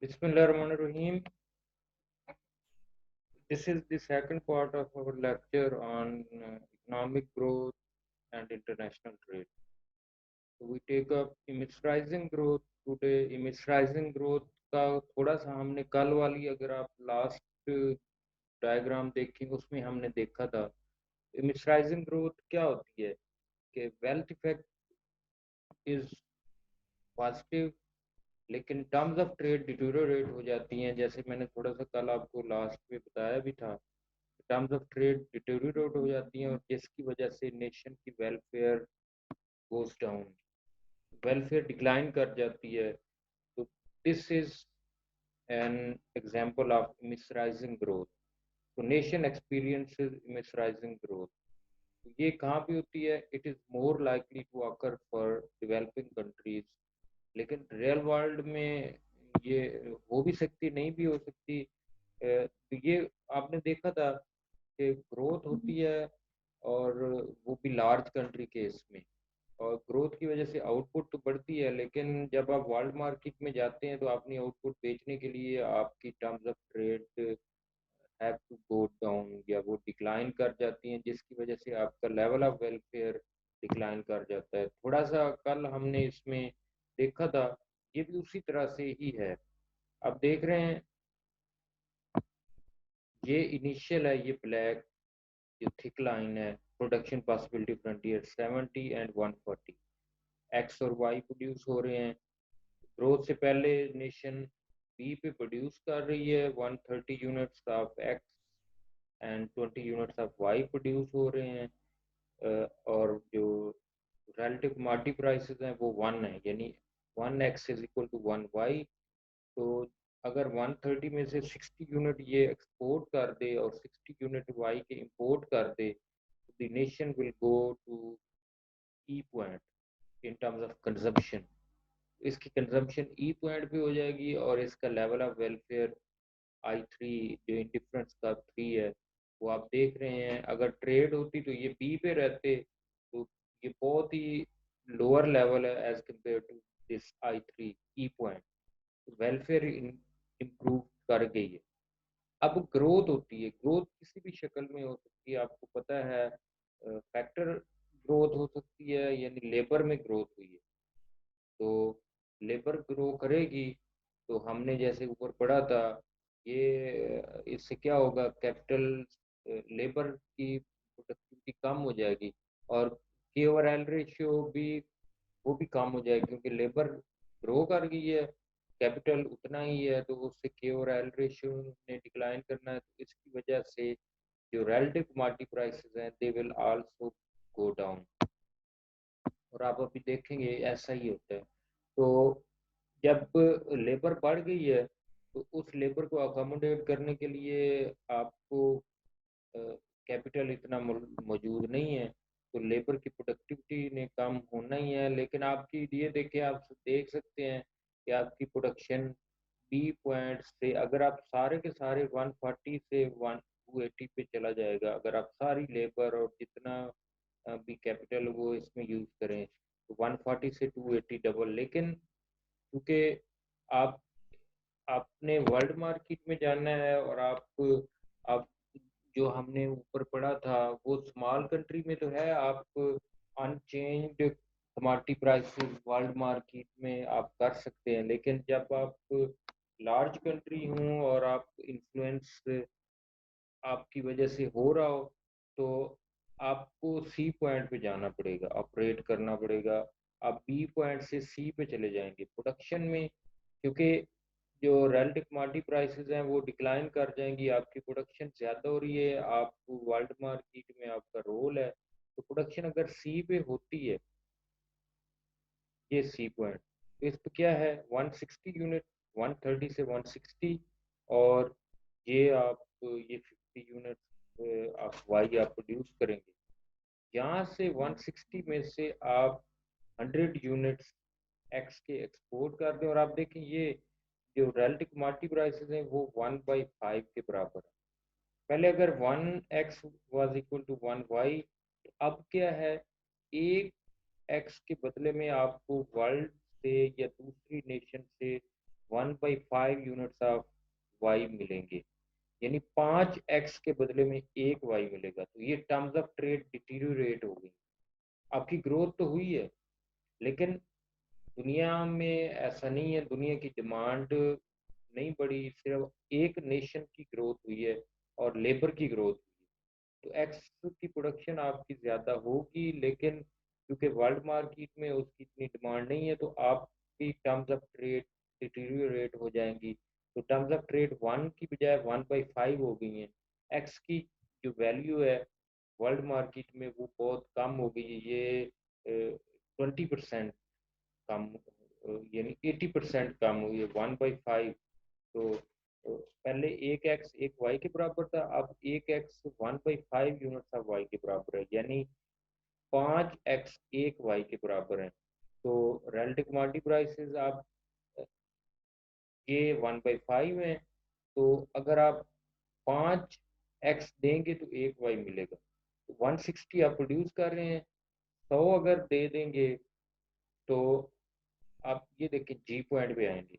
Bismillahirrahmanirrahim. This is the second part of our lecture on economic growth and international trade. So we take up image rising growth today. Image rising growth का थोड़ा सा हमने कल वाली अगर आप last diagram देखें उसमें हमने देखा था image rising growth क्या होती है कि wealth effect is पॉजिटिव लेकिन टर्म्स ऑफ ट्रेड डिटोरिएट हो जाती हैं जैसे मैंने थोड़ा सा कल आपको लास्ट में बताया भी था टर्म्स ऑफ ट्रेड डिटोरिएट हो जाती हैं और जिसकी वजह से नेशन की welfare goes down welfare decline कर जाती है तो this is an example of immiserising growth तो नेशन एक्सपीरियंसेस मिसराइजिंग ग्रोथ तो ये कहाँ पे होती है it is more likely to occur for developing countries लेकिन रियल वर्ल्ड में ये हो भी सकती नहीं भी हो सकती तो ये आपने देखा था कि ग्रोथ होती है और वो भी लार्ज कंट्री के इसमें और ग्रोथ की वजह से आउटपुट तो बढ़ती है लेकिन जब आप वर्ल्ड मार्केट में जाते हैं तो अपनी आउटपुट बेचने के लिए आपकी terms of trade have to go down या वो डिक्लाइन कर जाती हैं जिसकी वजह से आपका लेवल ऑफ वेलफेयर डिक्लाइन कर जाता है थोड़ा सा कल हमने इसमें देखा था ये भी उसी तरह से ही है अब देख रहे हैं ये इनिशियल है ये ब्लैक जो थिक लाइन है production possibility frontier 70 and 140 x और वाई प्रोड्यूस हो रहे हैं ग्रोथ से पहले नेशन बी पे प्रोड्यूस कर रही है 130 units of X and 20 units of Y produce हो रहे हैं और जो रिलेटिव कमोडिटी प्राइसेस हैं वो 1 है यानी 1x is equal to 1y तो अगर 130 में से 60 यूनिट ये एक्सपोर्ट कर दे और 60 यूनिट वाई के इंपोर्ट कर दे तो the nation will go to E point in terms of consumption इसकी कंजम्पशन ई पॉइंट पे हो जाएगी और इसका लेवल ऑफ वेलफेयर I3 जो इंडिफरेंस का 3 है वो आप देख रहे हैं अगर ट्रेड होती तो ये बी पे रहते तो ये बहुत ही लोअर लेवल है as compare to this I3 E point welfare improve कर गई है अब ग्रोथ होती है ग्रोथ किसी भी शक्ल में हो सकती है आपको पता है फैक्टर ग्रोथ हो सकती है यानी लेबर में ग्रोथ हुई है तो लेबर ग्रो करेगी तो हमने जैसे ऊपर पढ़ा था ये इससे क्या होगा कैपिटल लेबर की प्रोडक्टिविटी कम हो जाएगी और के ओवर एल रेशियो भी वो भी कम हो जाएगी क्योंकि लेबर ग्रो कर गई है कैपिटल उतना ही है तो उससे के ओवर एल रेशियो ने डिक्लाइन करना है तो इसकी वजह से जो रिलेटिव कमोडिटी प्राइसेस हैं they will also go down और आप अभी देखेंगे ऐसा ही होता है तो जब लेबर बढ़ गई है तो उस लेबर को अकोमोडेट करने के लिए आपको कैपिटल इतना मौजूद नहीं है तो लेबर की प्रोडक्टिविटी ने कम होना ही है लेकिन आपकी ये देखिए आप देख सकते हैं कि आपकी प्रोडक्शन बी पॉइंट से अगर आप सारे के सारे 140 से 280 पे चला जाएगा अगर आप सारी लेबर और जितना भी कैपिटल वो इसमें यूज करें तो 140 से 280 डबल लेकिन क्योंकि आप आपने वर्ल्ड मार्केट में जाना है और आप जो हमने ऊपर पढ़ा था वो स्मॉल कंट्री में तो है आप unchanged commodity prices world market में आप कर सकते हैं लेकिन जब आप लार्ज कंट्री हूँ और आप इन्फ्लुएंस आपकी वजह से हो रहा हो तो आपको सी पॉइंट पे जाना पड़ेगा ऑपरेट करना पड़ेगा आप बी पॉइंट से सी पे चले जाएंगे प्रोडक्शन में क्योंकि जो रिलेटिव कमोडिटी प्राइसेस हैं वो डिक्लाइन कर जाएंगी आपकी प्रोडक्शन ज़्यादा हो रही है आप वर्ल्ड मार्केट में आपका रोल है तो प्रोडक्शन अगर सी पे होती है ये सी पॉइंट तो इस पे क्या है 160 यूनिट 130 से 160 और ये आप ये 50 यूनिट आप वाई आप प्रोड्यूस करेंगे यहाँ से 160 में से आप 100 यूनिट्स एक्स के एक्सपोर्ट कर दें और आप देखें ये जो रिलेटिव कमोडिटी प्राइसेस हैं वो 1/5 के बराबर है पहले अगर 1x was equal to 1y अब क्या है एक एक्स के बदले में आपको वर्ल्ड से या दूसरी नेशन से 1/5 5 यूनिट्स ऑफ वाई मिलेंगे, यानी 5x के बदले में 1 y मिलेगा। तो ये टर्म्स ऑफ ट्रेड डिटीरियोरेट हो गई। आपकी ग्रोथ तो हुई है, लेकिन दुनिया में ऐसा नहीं है, दुनिया की डिमांड नहीं बढ़ी, सिर्फ एक नेशन की ग्रोथ हुई है और लेबर की ग्रोथ हुई है। तो एक्स की प्रोडक्शन आपकी ज़्यादा होगी, लेकिन क्योंकि वर्ल्ड मार्केट में उसकी इतनी डिमांड नहीं है, तो आपकी टर्म्स ऑफ ट्रेड डिटीरियोरेट हो जाएंगी। तो टर्म्स ऑफ ट्रेड 1 की बजाय 1/5 हो गई हैं। एक्स की जो वैल्यू है वर्ल्ड मार्केट में वो बहुत कम हो गई है, ये 20% कम, यानी 80% कम हुई है, 1/5। तो पहले 1x 1 y के बराबर था, अब 1x 1/5 यूनिट्स ऑफ y के बराबर है, यानी 5x 1 y के बराबर है। तो रिलेटिव कमोडिटी प्राइसेस आप ये 1/5 है, तो अगर आप 5x देंगे तो 1 y मिलेगा। तो 160 आप प्रोड्यूस कर रहे हैं, 100 अगर दे देंगे तो आप ये देखिए जी पॉइंट पे आएंगे,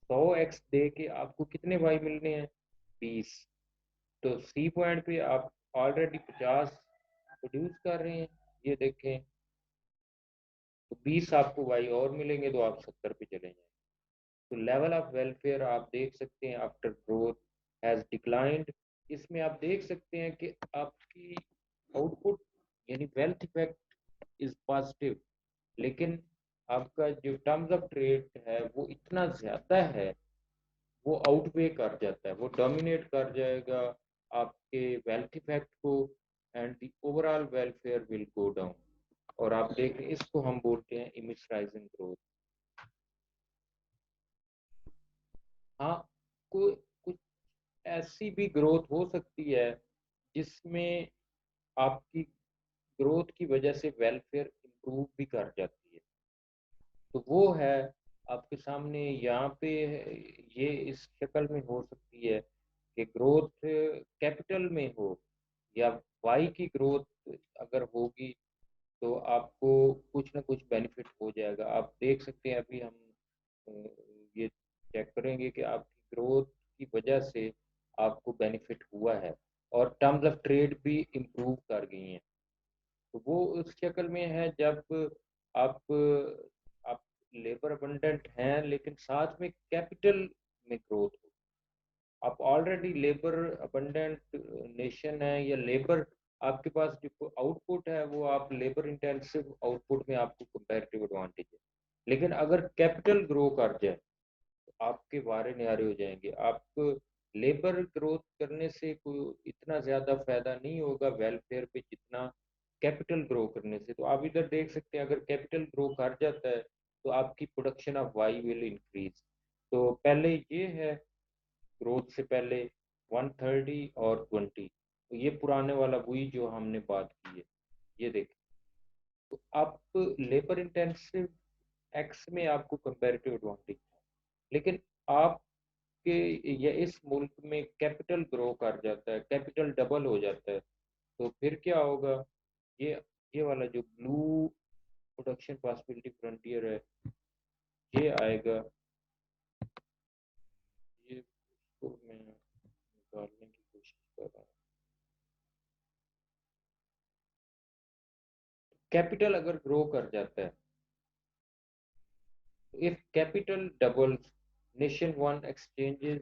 100x दे के आपको कितने वाई मिलने हैं, 20। तो सी पॉइंट पे आप ऑलरेडी 50 प्रोड्यूस कर रहे हैं, ये देखें, तो 20 आपको वाई और मिलेंगे तो आप 70 पे चले जाएंगे। तो लेवल ऑफ वेलफेयर आप देख सकते हैं आफ्टर ग्रोथ हैज डिक्लाइंड। इसमें आप देख सकते हैं कि आपकी आउटपुट यानी वेल्थ इफेक्ट इज पॉजिटिव, लेकिन आपका जो टर्म्स ऑफ ट्रेड है वो इतना ज़्यादा है, वो आउटवे कर जाता है, वो डोमिनेट कर जाएगा आपके वेल्थ इफेक्ट को, and the overall welfare will go down. और आप देख इसको हम बोलते हैं इमिसराइजिंग ग्रोथ। हाँ, कोई कुछ ऐसी भी ग्रोथ हो सकती है जिसमें आपकी ग्रोथ की वजह से वेलफेयर इंप्रूव भी कर जाती है। तो वो है आपके सामने यहाँ पे, ये इस शक्ल में हो सकती है कि ग्रोथ कैपिटल में हो या वाई की ग्रोथ अगर होगी तो आपको कुछ ना कुछ बेनिफिट हो जाएगा। आप देख सकते हैं अभी हम अ, ये चेक करेंगे कि आपकी ग्रोथ की वजह से आपको बेनिफिट हुआ है और टर्म्स ऑफ ट्रेड भी इम्प्रूव कर गई हैं। तो वो उस शक्ल में है जब आप आप लेबर अबंडेंट हैं लेकिन साथ में कैपिटल में ग्रोथ हो। आप ऑलरेडी लेबर अबंडेंट नेशन है या लेबर, आपके पास जो आउटपुट है वो आप लेबर इंटेंसिव आउटपुट में आपको कंपैरेटिव एडवांटेज है। लेकिन अगर कैपिटल ग्रो कर जाए तो आपके वारे न्यारे हो जाएंगे। आप लेबर ग्रोथ करने से कोई इतना ज्यादा फायदा नहीं होगा वेलफेयर पे जितना कैपिटल ग्रो करने से। तो आप इधर देख सकते हैं अगर कैपिटल ग्रो कर जाता है तो आपकी production of Y will increase. तो पहले ये है ग्रोथ से पहले 130 और 20, तो ये पुराने वाला वही जो हमने बात की है, ये देखें। तो आप लेबर इंटेंसिव एक्स में आपको कंपैरेटिव एडवांटेज, लेकिन आपके या इस मुल्क में कैपिटल ग्रो कर जाता है, कैपिटल डबल हो जाता है, तो फिर क्या होगा, ये ये वाला जो ब्लू प्रोडक्शन पॉसिबिलिटी फ्रंटियर है ये आएगा, ये इसको मैं निकालने की कोशिश कर रहा हूँ। कैपिटल अगर ग्रो कर जाता है, if capital doubles, nation one exchanges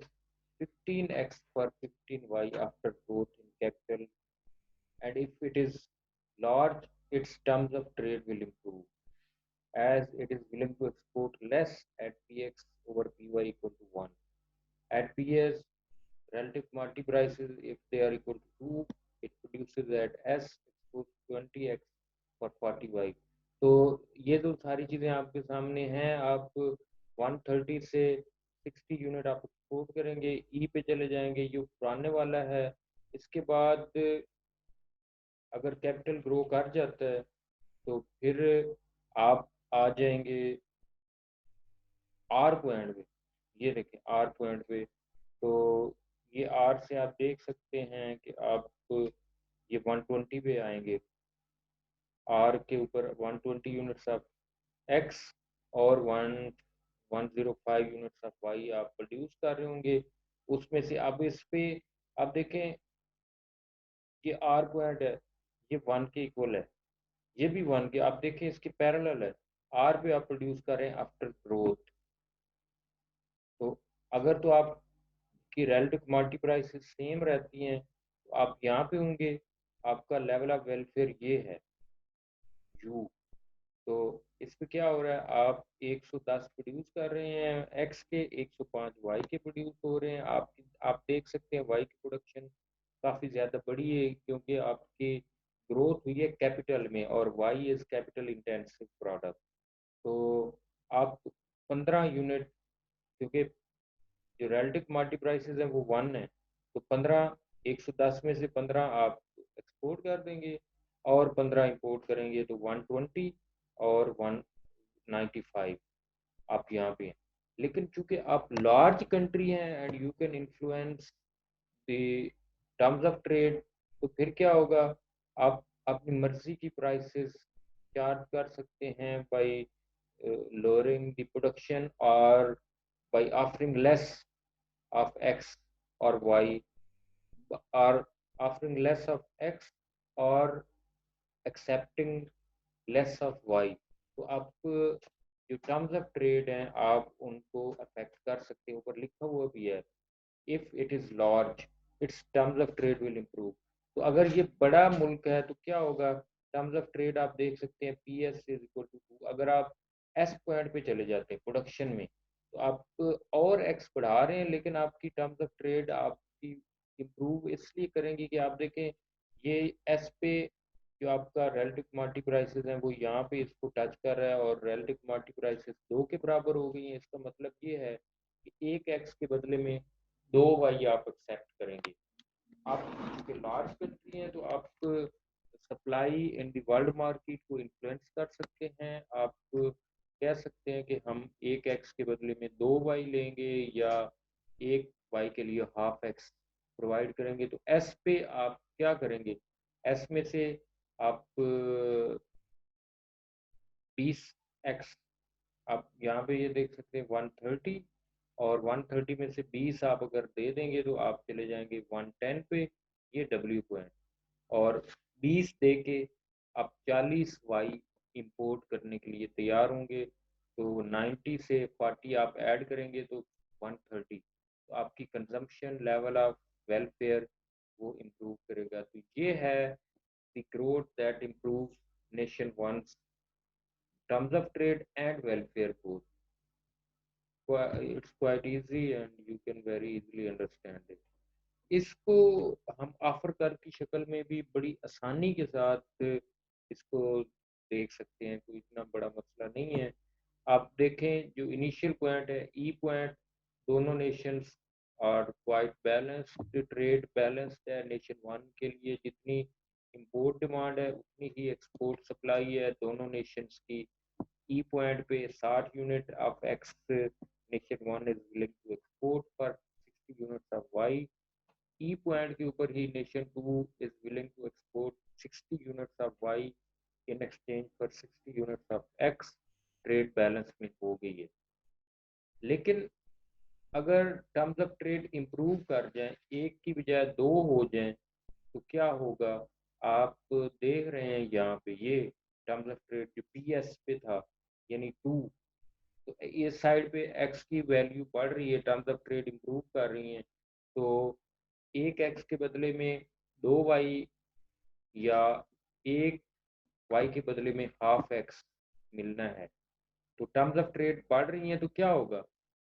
15x for 15y after growth in capital, and if it is large, its terms of trade will improve as it is willing to export less at px over py equal to 1. At ps, relative commodity prices, if they are equal to 2, it produces at s exports 20x for 40y. तो ये तो सारी चीज़ें आपके सामने हैं। आप 130 से 60 यूनिट आप एक्सपोर्ट करेंगे, ई पे चले जाएंगे, ये पुराने वाला है। इसके बाद अगर कैपिटल ग्रो कर जाता है तो फिर आप आ जाएंगे आर पॉइंट पे, ये देखें आर पॉइंट पे। तो ये आर से आप देख सकते हैं कि आप ये 120 पे आएंगे, आर के ऊपर 120 यूनिट्स ऑफ एक्स और 1 105 यूनिट्स ऑफ वाई आप प्रोड्यूस कर रहे होंगे। उसमें से अब इस पे आप देखें, ये आर पॉइंट है, ये 1 के इक्वल है, ये भी 1 के, आप देखें इसके पैरेलल है। आर पे आप प्रोड्यूस कर रहे हैं आफ्टर ग्रोथ। तो अगर तो आपकी relative कमोडिटी प्राइसेस सेम रहती हैं तो आप यहाँ पे होंगे, आपका लेवल ऑफ वेलफेयर ये है यू। तो इस पे क्या हो रहा है, आप 110 प्रोड्यूस कर रहे हैं एक्स के, 105 वाई के प्रोड्यूस हो रहे हैं। आप देख सकते हैं वाई की प्रोडक्शन काफ़ी ज़्यादा बड़ी है, क्योंकि आपकी ग्रोथ हुई है कैपिटल में, और Y is capital intensive product. तो आप 15 यूनिट, क्योंकि जो रिलेटिव कमोडिटी प्राइसेस हैं वो 1 है, तो 15, 110 में से 15 आप एक्सपोर्ट कर देंगे और 15 इंपोर्ट करेंगे, तो 120 और 195 आप यहाँ पे हैं। लेकिन चूंकि आप लार्ज कंट्री हैं and you can influence the terms of trade, तो फिर क्या होगा, आप अपनी मर्जी की प्राइसेस चार्ज कर सकते हैं bye lowering the production or by offering less of x or y, or offering less of x or accepting less of Y. तो आप जो टर्म्स ऑफ ट्रेड हैं आप उनको अफेक्ट कर सकते हैं, ऊपर लिखा हुआ भी है, if it is large it's terms of trade will improve. तो अगर ये बड़ा मुल्क है तो क्या होगा, टर्म्स ऑफ ट्रेड आप देख सकते हैं P S is equal to 2। अगर आप एस पॉइंट पे चले जाते हैं प्रोडक्शन में, तो आप और एक्स बढ़ा रहे हैं, लेकिन आपकी टर्म्स ऑफ ट्रेड आपकी इम्प्रूव इसलिए करेंगी कि आप देखें ये एस पे जो आपका रिलेटिव कमोडिटी प्राइसेस हैं वो यहाँ पे इसको टच कर रहा है, और रिलेटिव कमोडिटी प्राइसेस 2 के बराबर हो गई हैं। इसका मतलब ये है कि एक एक्स के बदले में 2 वाई आप एक्सेप्ट करेंगे। आप क्योंकि लार्ज कंट्री हैं तो आप supply in the world market को इन्फ्लुएंस कर सकते हैं। आप कह सकते हैं कि हम एक एक्स के बदले में 2 वाई लेंगे, या एक वाई के लिए हाफ एक्स प्रोवाइड करेंगे। तो एस पे आप क्या करेंगे, एस में से आप 20 एक्स, आप यहाँ पे ये देख सकते हैं 130, और 130 में से 20 आप अगर दे देंगे तो आप चले जाएंगे 110 पे, ये डब्ल्यू पॉइंट, और 20 दे के आप 40 वाई इंपोर्ट करने के लिए तैयार होंगे। तो 90 से 40 आप ऐड करेंगे तो 130, तो आपकी कंजम्पशन लेवल ऑफ वेलफेयर वो इम्प्रूव करेगा। तो ये है the growth that improve nation once terms of trade and welfare both. It's quite easy and you can very easily understand it. इसको हम ऑफर कर की शक्ल में भी बड़ी आसानी के साथ इसको देख सकते हैं, कोई इतना बड़ा मसला नहीं है। आप देखें जो इनिशियल पॉइंट है ई पॉइंट, दोनों नेशंस और क्वाइट बैलेंस्ड, ट्रेड बैलेंस्ड है। नेशन वन के लिए जितनी इंपोर्ट डिमांड है उतनी ही एक्सपोर्ट सप्लाई है दोनों नेशंस की। ई पॉइंट पे 60 unit of X nation one is willing to export for 60 units of Y. E point के ऊपर ही nation two is willing to export 60 units of Y in exchange for 60 units of X. Trade balance में हो गई है। लेकिन अगर terms of trade improve कर जाएं, एक की बजाय 2 हो जाएं, तो क्या होगा, आप देख रहे हैं यहाँ पे ये टर्म्स ऑफ ट्रेड जो पी एस पे था यानी 2, तो इस साइड पे एक्स की वैल्यू बढ़ रही है, टर्म्स ऑफ ट्रेड इंप्रूव कर रही हैं। तो एक एक्स के बदले में 2 वाई, या एक वाई के बदले में हाफ एक्स मिलना है। तो टर्म्स ऑफ ट्रेड बढ़ रही हैं तो क्या होगा,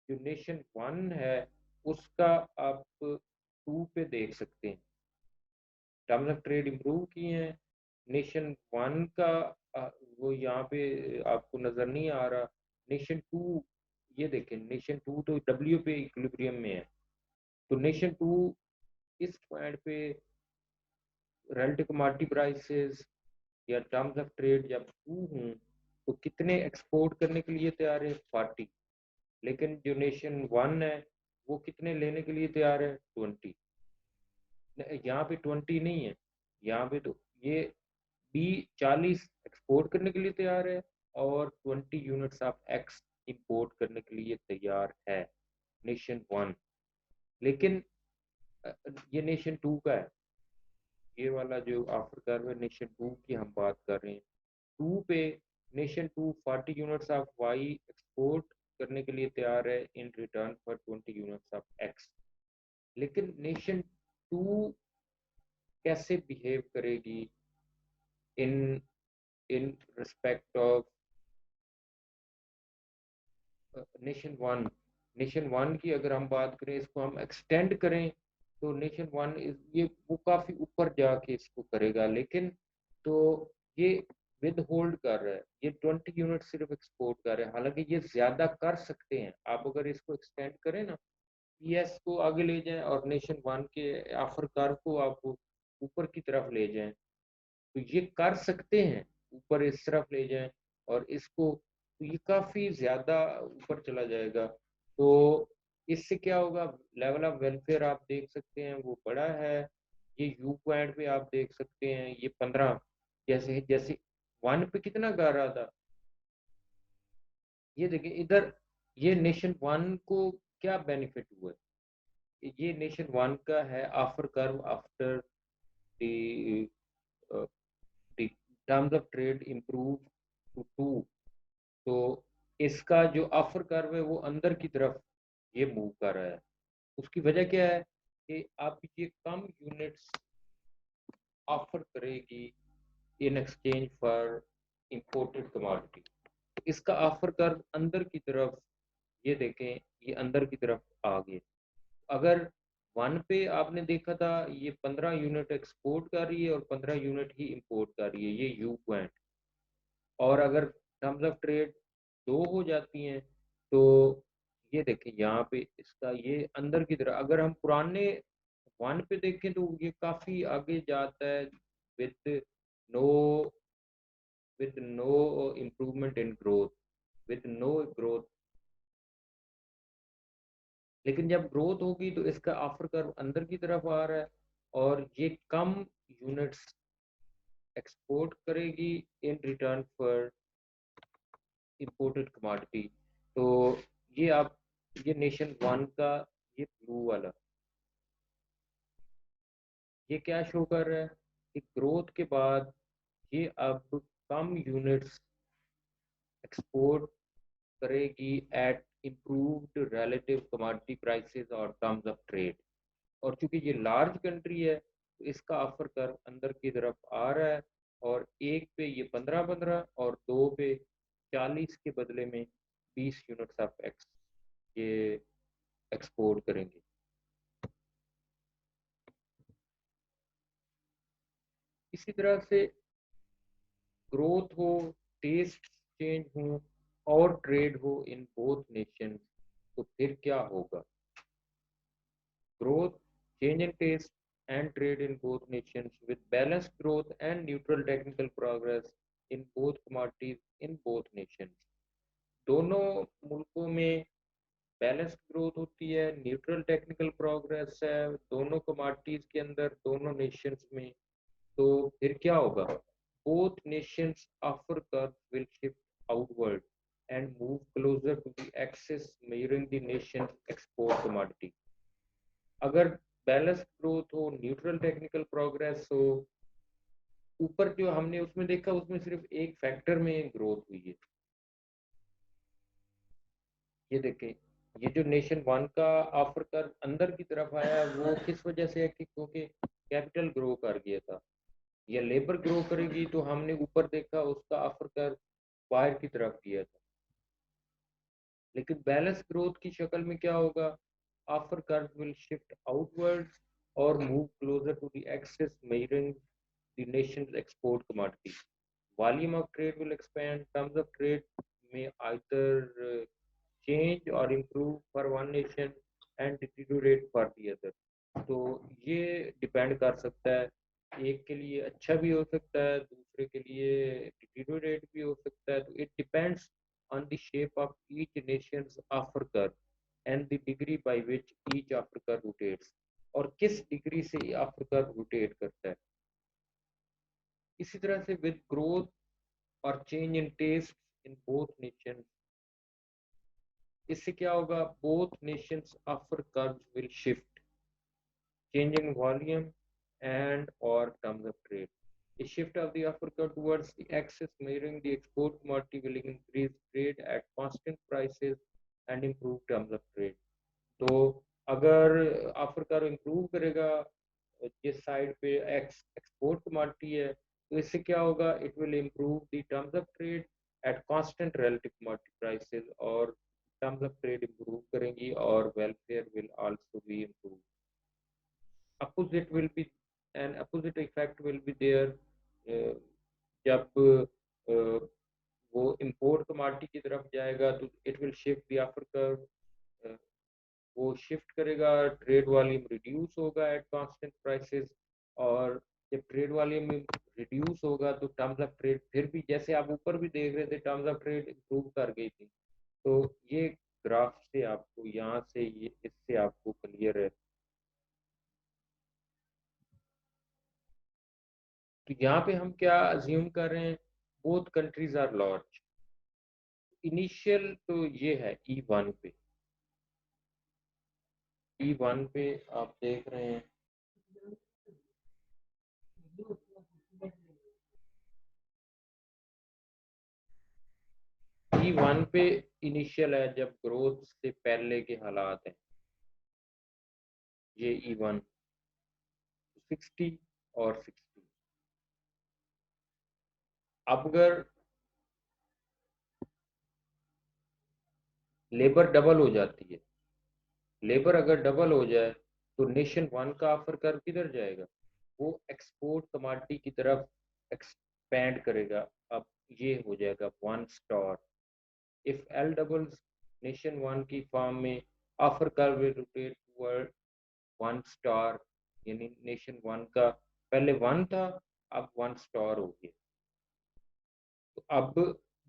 जो नेशन वन है उसका आप 2 पे देख सकते हैं, टर्म्स ऑफ ट्रेड इंप्रूव किए हैं। नेशन वन का वो यहाँ पे आपको नजर नहीं आ रहा। नेशन टू, ये देखें नेशन टू तो डब्ल्यू पे इक्विलिब्रियम में है, तो नेशन टू इस पॉइंट पे रिलेटिव कमोडिटी प्राइसेस या टर्म्स ऑफ ट्रेड जब 2 हों तो कितने एक्सपोर्ट करने के लिए तैयार है, 40। लेकिन जो नेशन वन है वो कितने लेने के लिए तैयार है, 20। यहाँ पे 20 नहीं है, यहाँ पे तो ये बी 40 एक्सपोर्ट करने के लिए तैयार है और 20 यूनिट्स ऑफ एक्स इंपोर्ट करने के लिए तैयार है, नेशन वन। लेकिन ये नेशन टू का है, ये वाला जो ऑफर कर रहे हैं नेशन टू की हम बात कर रहे हैं। टू पे nation two 40 units of Y export करने के लिए तैयार है in return for 20 units of X. लेकिन नेशन टू कैसे बिहेव करेगी in in respect of nation one? Nation one की अगर हम बात करें, इसको हम एक्सटेंड करें तो नेशन वन ये वो काफी ऊपर जाके इसको करेगा। लेकिन तो ये विद होल्ड कर रहा है, ये 20 यूनिट सिर्फ एक्सपोर्ट कर रहे हैं। हालांकि ये ज्यादा कर सकते हैं, आप अगर इसको एक्सटेंड करें ना, पीएस को आगे ले जाएं और नेशन वन के ऑफर कर को आप ऊपर की तरफ ले जाएं, तो ये कर सकते हैं, ऊपर इस तरफ ले जाएं और इसको, तो ये काफी ज्यादा ऊपर चला जाएगा। तो इससे क्या होगा, लेवल ऑफ वेलफेयर आप देख सकते हैं वो बड़ा है। ये यू पॉइंट पे आप देख सकते हैं ये 15, जैसे जैसे वन पे कितना गा रहा था, ये देखिए इधर, ये नेशन वन को क्या बेनिफिट हुआ है, ये नेशन वन का है offer curve after the terms of trade improve to two. तो इसका जो ऑफर कर्व है वो अंदर की तरफ ये मूव कर रहा है। उसकी वजह क्या है कि आप ये कम यूनिट्स ऑफर करेगी इन एक्सचेंज फॉर इंपोर्टेड कमोडिटी। इसका ऑफर कर्व अंदर की तरफ, ये देखें ये अंदर की तरफ आ गए। अगर वन पे आपने देखा था ये 15 यूनिट एक्सपोर्ट कर रही है और 15 यूनिट ही इंपोर्ट कर रही है, ये यू पॉइंट। और अगर टर्म्स ऑफ ट्रेड दो हो जाती हैं तो ये देखें यहाँ पे इसका ये अंदर की तरफ, अगर हम पुराने वन पे देखें तो ये काफी आगे जाता है with no with no improvement in growth, with no growth. लेकिन जब ग्रोथ होगी तो इसका ऑफर कर्व अंदर की तरफ आ रहा है और ये कम यूनिट्स एक्सपोर्ट करेगी इन रिटर्न फॉर इंपोर्टेड कमोडिटी। तो ये आप, ये नेशन वन का ये ब्लू वाला, ये क्या शो कर रहा है कि ग्रोथ के बाद ये अब कम यूनिट्स एक्सपोर्ट करेगी at improved relative commodity prices और टर्म्स ऑफ ट्रेड। और चूंकि ये लार्ज कंट्री है तो इसका ऑफर कर्व अंदर की तरफ आ रहा है और एक पे ये 15-15 और दो पे 40 के बदले में 20 यूनिट्स ऑफ एक्स ये एक्सपोर्ट करेंगे। इसी तरह से ग्रोथ हो, टेस्ट चेंज हो और ट्रेड हो इन बोथ नेशन, तो फिर क्या होगा? Growth, change in taste and trade in both nations with balanced growth and neutral technical progress in both commodities in both nations। दोनों मुल्कों में बैलेंस्ड ग्रोथ होती है, न्यूट्रल टेक्निकल प्रोग्रेस है दोनों कमोडिटीज के अंदर, दोनों नेशंस में। तो फिर क्या होगा? Both nations offer curve will shift outward and move closer to the axis measuring the Nations export commodity. अगर बैलेंस ग्रोथ हो, न्यूट्रल टेक्निकल प्रोग्रेस हो, ऊपर जो हमने उसमें देखा उसमें सिर्फ एक फैक्टर में ग्रोथ हुई है। ये देखें, ये जो नेशन वन का ऑफर कर अंदर की तरफ आया वो किस वजह से है कि क्योंकि कैपिटल ग्रो कर गया था, या लेबर ग्रो करेगी तो हमने ऊपर देखा उसका ऑफर कर बाहर की तरफ गया था। लेकिन बैलेंस ग्रोथ की शक्ल में क्या होगा? Offer curve will shift outwards और move closer to the axis measuring the Nations export commodity. Volume of trade will expand, terms of trade may either change or improve for one nation and deteriorate for the other। तो ये depend कर सकता है, एक के लिए अच्छा भी हो सकता है, दूसरे के लिए डिटीरियोरेट भी हो सकता है। तो it depends on the shape of each nation's offer curve and the degree by which each offer curve rotates, और किस डिग्री से ये offer curve rotate करता है। इसी तरह से with growth or change in taste in both nations, इससे क्या होगा, both nations offer curves will shift, changing volume and or terms of trade. A shift of the offer curve towards the axis measuring the export commodity will increase trade at constant prices and improve terms of trade. तो अगर offer curve improve करेगा, जिस side पे export commodity है, तो इससे क्या होगा, it will improve the terms of trade at constant relative commodity prices, और टर्म्स ऑफ ट्रेड इंप्रूव करेंगी और welfare will also be improve. Opposite will be, an opposite effect will be there. जब वो इंपोर्ट कमोडिटी की तरफ जाएगा तो it will shift the offer curve, वो शिफ्ट करेगा, ट्रेड वॉल्यूम रिड्यूस होगा एट कांस्टेंट प्राइसेस, और जब ट्रेड वॉल्यूम रिड्यूस होगा तो टर्म्स ऑफ ट्रेड फिर भी, जैसे आप ऊपर भी देख रहे थे, टर्म्स ऑफ ट्रेड इंप्रूव कर गई थी. तो ये ग्राफ से आपको यहाँ से ये इससे आपको क्लियर है. तो यहाँ पे हम क्या अज्यूम कर रहे हैं, both countries are large. Initial तो ये है E1 पे, E1 पे आप देख रहे हैं, E1 पे इनिशियल है जब ग्रोथ से पहले के हालात हैं. ये E1 60 और 60. अब अगर लेबर डबल हो जाती है, लेबर अगर डबल हो जाए तो नेशन वन का ऑफर कर्व किधर जाएगा, वो एक्सपोर्ट कमोडिटी की तरफ एक्सपैंड करेगा. अब ये हो जाएगा one star. If L doubles, nation one की फॉर्म में offer curve will rotate toward one star, यानी नेशन वन का पहले वन था, अब वन स्टार हो गया. तो अब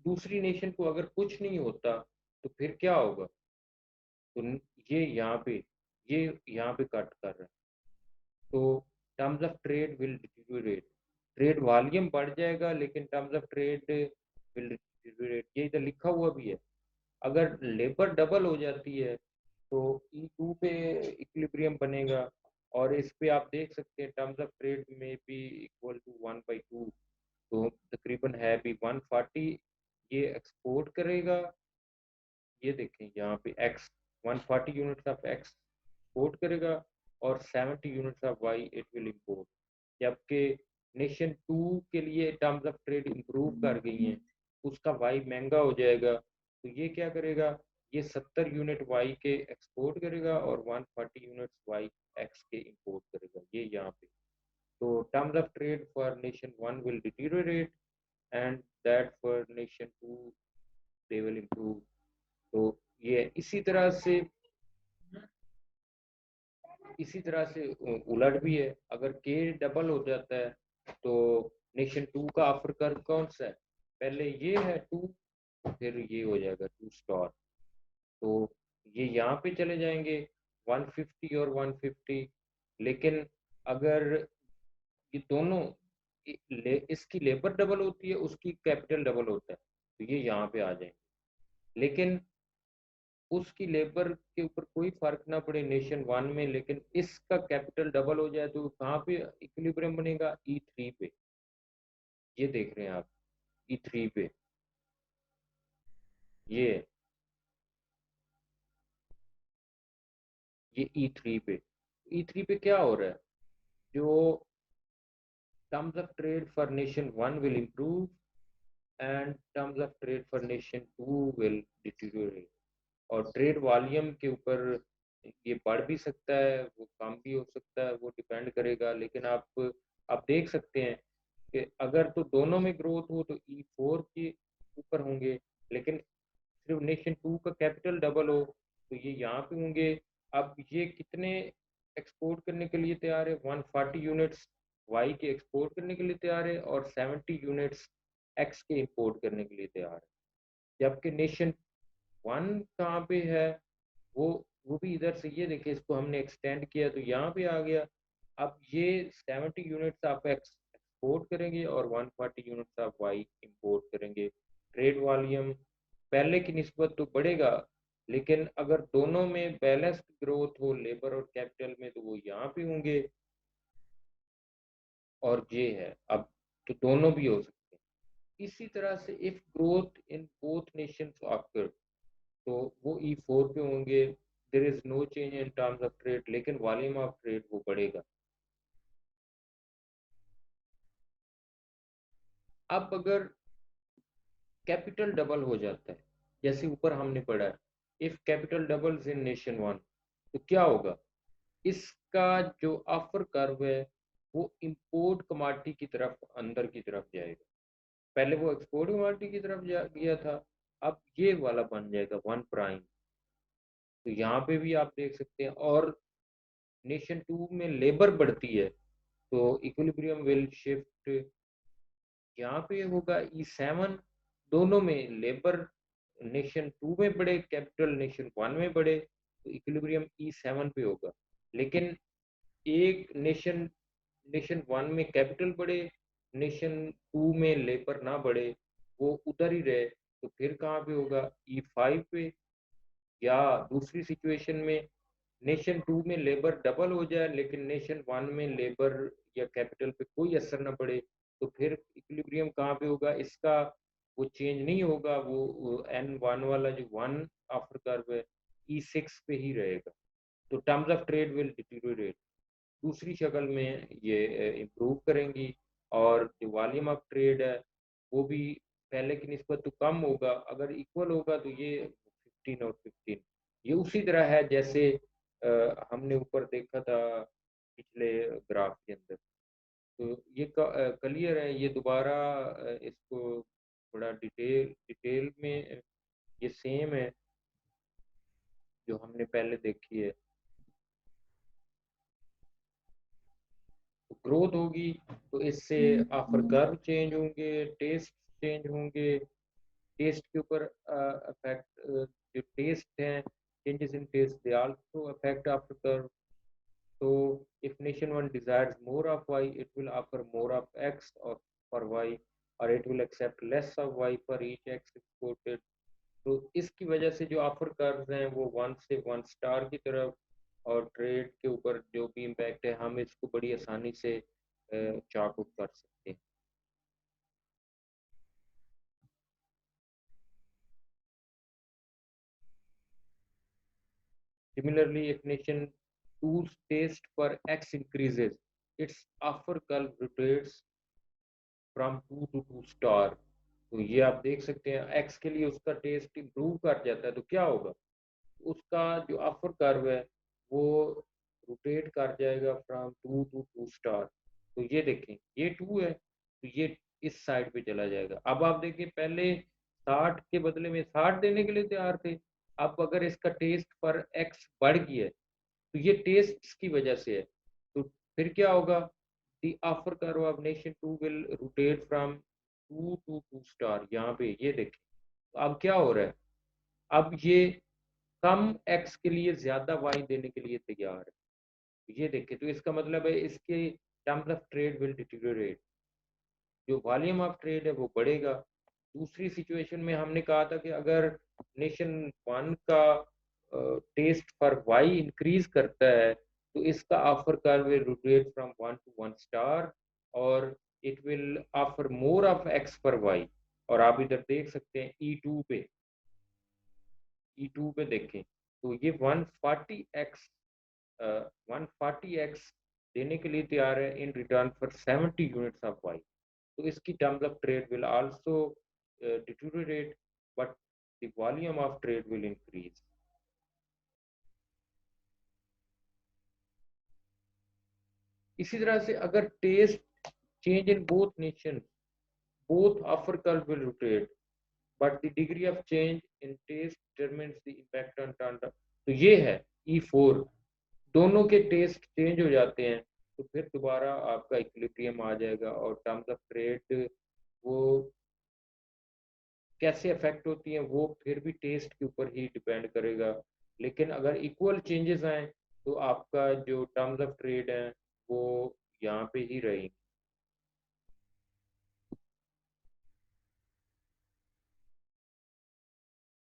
दूसरी नेशन को अगर कुछ नहीं होता तो फिर क्या होगा, तो ये यहाँ पे ये यहाँ पे कट कर रहा है. तो terms of trade will deteriorate, trade volume बढ़ जाएगा लेकिन terms of trade will deteriorate. ये इधर लिखा हुआ भी है. अगर लेबर डबल हो जाती है तो E2 पे इक्विलिब्रियम बनेगा, और इस पे आप देख सकते हैं टर्म्स ऑफ ट्रेड में भी इक्वल टू 1/2, तो तकरीबन है भी 140. ये एक्सपोर्ट करेगा, ये देखें यहाँ पे x 140 units of x export करेगा और 70 units of why it will import. जबकि नेशन टू के लिए टर्म्स ऑफ ट्रेड इंप्रूव कर गई हैं, उसका वाई महंगा हो जाएगा, तो ये क्या करेगा, ये 70 यूनिट वाई के एक्सपोर्ट करेगा और 140 यूनिट्स वाई एक्स के इंपोर्ट करेगा. ये यहाँ पे, तो terms of trade for nation one will deteriorate and that for nation two they will improve. तो ये इसी तरह से उलट भी है. अगर के डबल हो जाता है तो नेशन टू का ऑफर कर्व कौन सा है, पहले ये है टू, फिर ये हो जाएगा टू स्टार. तो ये यहाँ पे चले जाएंगे 150 और 150. लेकिन अगर ये दोनों इसकी लेबर डबल होती है, उसकी कैपिटल डबल होता है, तो ये यहाँ पे आ जाएंगे. लेकिन उसकी लेबर के ऊपर कोई फर्क ना पड़े नेशन वन में, लेकिन इसका कैपिटल डबल हो जाए तो कहाँ पे इक्विलिब्रियम बनेगा, E3 पे. ये देख रहे हैं आप, E3 पे ये ये E3 पे क्या हो रहा है, जो terms of trade for nation one will improve and terms of trade for nation two will deteriorate. और ट्रेड वॉल्यूम के ऊपर ये बढ़ भी सकता है, वो कम भी हो सकता है, वो डिपेंड करेगा. लेकिन आप देख सकते हैं कि अगर तो दोनों में ग्रोथ हो तो E4 के ऊपर होंगे, लेकिन सिर्फ नेशन टू का कैपिटल डबल हो तो ये यहाँ पे होंगे. अब ये कितने एक्सपोर्ट करने के लिए तैयार है, 140 यूनिट्स वाई के एक्सपोर्ट करने के लिए तैयार है और 70 यूनिट्स एक्स के इंपोर्ट करने के लिए तैयार है. जबकि नेशन वन कहाँ पे है, वो वो भी इधर से, ये देखिए इसको हमने एक्सटेंड किया तो यहाँ पे आ गया. अब ये 70 यूनिट्स आप एक्सपोर्ट करेंगे और 140 यूनिट्स आप वाई इंपोर्ट करेंगे. ट्रेड वॉल्यूम पहले की निस्बत तो बढ़ेगा, लेकिन अगर दोनों में बैलेंस्ड ग्रोथ हो लेबर और कैपिटल में तो वो यहाँ पे होंगे, और ये है अब, तो दोनों भी हो सकते हैं। इसी तरह से if growth in both nations occur, तो वो E4 पे होंगे, there is no change in terms of trade, लेकिन वॉल्यूम ऑफ ट्रेड वो बढ़ेगा। अब अगर कैपिटल डबल हो जाता है, जैसे ऊपर हमने पढ़ा है, if capital doubles in nation one, तो क्या होगा, इसका जो ऑफर कर्व है वो इंपोर्ट कमोडिटी की तरफ, अंदर की तरफ जाएगा। पहले वो एक्सपोर्ट कमोडिटी की तरफ गया था, अब ये वाला बन जाएगा वन प्राइम। तो यहाँ पे भी आप देख सकते हैं। और नेशन टू में लेबर बढ़ती है, तो इक्विलिब्रियम विल शिफ्ट, यहाँ पे होगा E7। दोनों में लेबर नेशन टू में बढ़े, कैपिटल नेशन वन में बढ़े, तो इक्विलिब्रियम E7 पे होगा। लेकिन एक नेशन नेशन वन में कैपिटल बढ़े, नेशन टू में लेबर ना बढ़े, वो उधर ही रहे, तो फिर कहाँ पे होगा, E5 पे। या दूसरी सिचुएशन में नेशन टू में लेबर डबल हो जाए लेकिन नेशन वन में लेबर या कैपिटल पे कोई असर ना पड़े, तो फिर इक्विलिब्रियम कहाँ पे होगा, इसका वो चेंज नहीं होगा, वो N1 वाला जो वन आफ्टर कर्व है E6 पे ही रहेगा। तो terms of trade will deteriorate, दूसरी शक्ल में ये इम्प्रूव करेंगी। और जो वॉल्यूम ऑफ ट्रेड है वो भी पहले की निस्बत तो कम होगा, अगर इक्वल होगा तो ये 15 और 15, ये उसी तरह है जैसे हमने ऊपर देखा था पिछले ग्राफ के अंदर। तो ये क्लियर है, ये दोबारा इसको थोड़ा डिटेल में ये सेम है जो हमने पहले देखी है। तो ग्रोथ होगी तो इससे ऑफर कर्व चेंज होंगे, टेस्ट चेंज होंगे, टेस्ट के ऊपर अफेक्ट, जो टेस्ट हैं, changes in taste they also affect offer curve. तो if nation one desires more of y, it will offer more of x or for y, or it will accept less of y for each x exported। तो इसकी वजह से जो offer curves हैं वो one से one star की तरफ, और ट्रेड के ऊपर जो भी इम्पैक्ट है हम इसको बड़ी आसानी से चार्ट आउट कर सकते हैं। Similarly, if nation two's taste for x increases, its offer curve rotates from two to two star. तो ये आप देख सकते हैं एक्स के लिए उसका टेस्ट इम्प्रूव कर जाता है, तो क्या होगा, उसका जो अपर कर्व है वो रोटेट कर जाएगा from two to two star. तो ये देखें ये टू है, तो ये इस साइड पे चला जाएगा। अब आप देखिए पहले 60 के बदले में 60 देने के लिए तैयार थे, अब अगर इसका टेस्ट पर एक्स बढ़ गया है तो ये टेस्ट की वजह से है। तो फिर क्या होगा, the offer curve of nation two will rotate from two to two star. यहाँ पे ये देखें, तो अब क्या हो रहा है, अब ये कम एक्स के लिए ज्यादा वाई देने के लिए तैयार है। तो ये देखें, तो इसका मतलब है इसके terms of trade will deteriorate, जो वॉल्यूम ऑफ ट्रेड है वो बढ़ेगा। दूसरी सिचुएशन में हमने कहा था कि अगर नेशन वन का टेस्ट फॉर वाई इंक्रीज करता है तो इसका offer curve will rotate from one to one star, और it will offer more of X for Y. और आप इधर देख सकते हैं ई टू पे देखें, तो ये 140x 140x देने के लिए तैयार है in return for 70 units of Y. तो इसकी terms of trade will also deteriorate, but the volume of trade will increase. इसी तरह से अगर taste change in both nation, both offer curve will rotate, but the degree of change in taste determines the impact on turn। तो ये है E4, दोनों के taste change हो जाते हैं तो फिर दोबारा आपका इक्विलिब्रियम आ जाएगा, और टर्म्स ऑफ ट्रेड वो कैसे अफेक्ट होती हैं वो फिर भी टेस्ट के ऊपर ही डिपेंड करेगा। लेकिन अगर इक्वल चेंजेस आए तो आपका जो टर्म्स ऑफ ट्रेड हैं वो यहाँ पे ही रहेंगे।